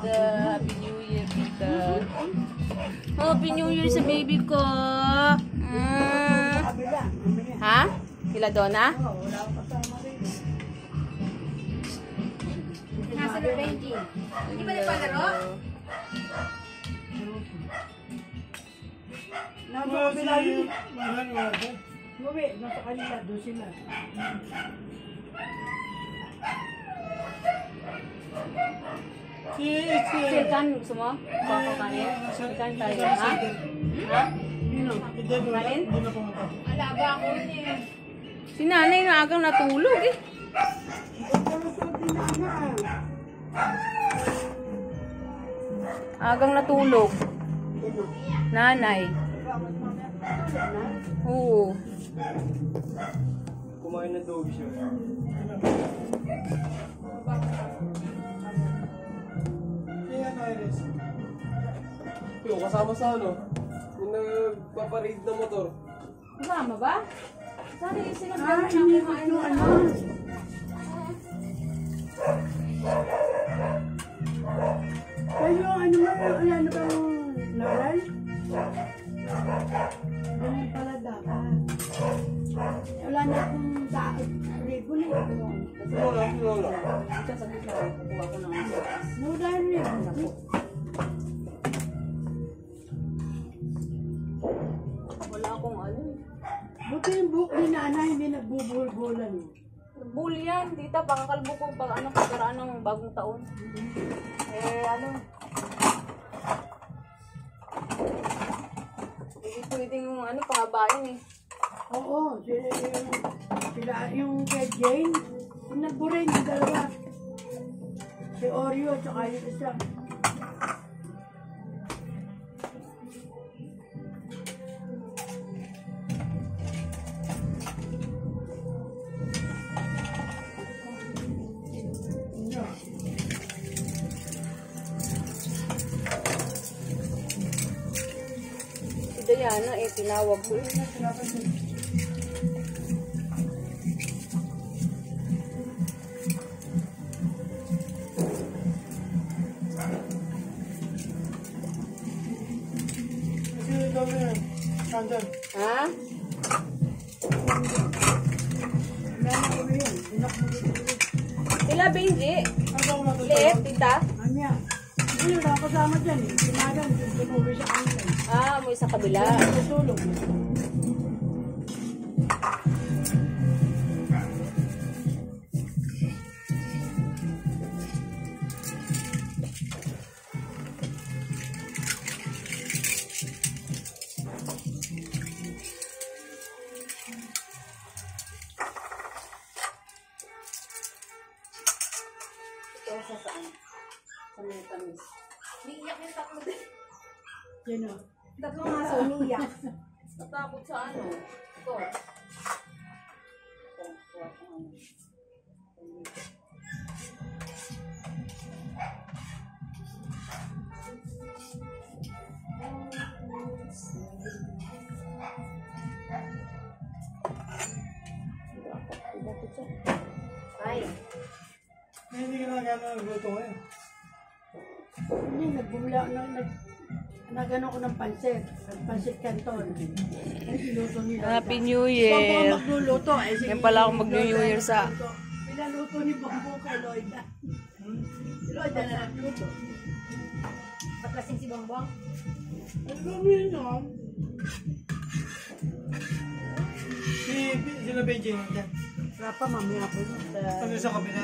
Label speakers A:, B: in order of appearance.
A: tita. Happy New Year, tita. Happy New Year sa baby ko. Ha? Kila Donna?
B: Nasa Benji. Hindi ba nagpalaro?
C: Nasa kabila yun. Mami, nasa kanila. Doon sila.
A: Silkan, gusto mo? Bako kanin? Silkan tayo, ha? Ha? Kanin?
B: Alaga ako niya.
A: Si nanay na agang natulog eh. Agang natulog. Nanay. Oo.
D: Kumain na daw siya. Yung kasama sa ano? Yung nagpaparade na motor.
A: Kasama ba? Sana yung sinabi
C: Ah,
A: na
C: hindi ko
A: kumain
C: yung
A: na.
C: ano. Kayo, ano ba yung ano ba yung Laurel? Ganun pala dapat. Wala na akong ribbon eh.
D: Lola, lola.
A: Ito sa gitna, kukuha ko ng sauce.
C: No, dahil ribbon.
A: Wala akong ano eh.
C: Buti yung buhok ni nanay, hindi nagbubulbulan.
A: Bull yan, tita. Pangkalbo ko pag ano, pagkaraan ng bagong taon. Eh, ano. Hindi pwedeng yung ano, pangabayan eh.
C: Oo, sila yung kay Jane, yung nagburay ng dalawa. Si Oreo, tsaka yung isa.
A: Si Diana eh, tinawag ko eh.
D: Kasi kami na. Sandal.
A: Ha? Sila Benji? Liit, tita?
C: Anya, hindi wala kasama dyan eh. Sinagan, tumuwi siya kanila.
A: Ah, mo sa kabila.
C: Tutulog.
A: Ito sa saan? Sa may tamis.
B: Niiyak yung tatlo din.
C: Yan o.
B: Tatlo nga sa umiyak.
A: Natakot sa ano? Ito. Ito, kuha ko ano. Ay.
D: Hindi ka na gano'n nagluto ngayon.
C: Hindi, nagbumula, nagano ko ng pansit. Pansit canton. Luto nila.
A: Happy New
C: Bambo
A: Year!
C: ang magluluto. Eh,
A: Yan pala ako mag-New Year sa...
C: Pinaluto ni Bambo kay Lloyda. Si Lloyda na nagluto.
B: Patlasing si Bongbong.
D: Ang dami yun. Sila Benji nandiyan.
C: Wala pa, mamaya pa yun.
D: Pag sa kabila.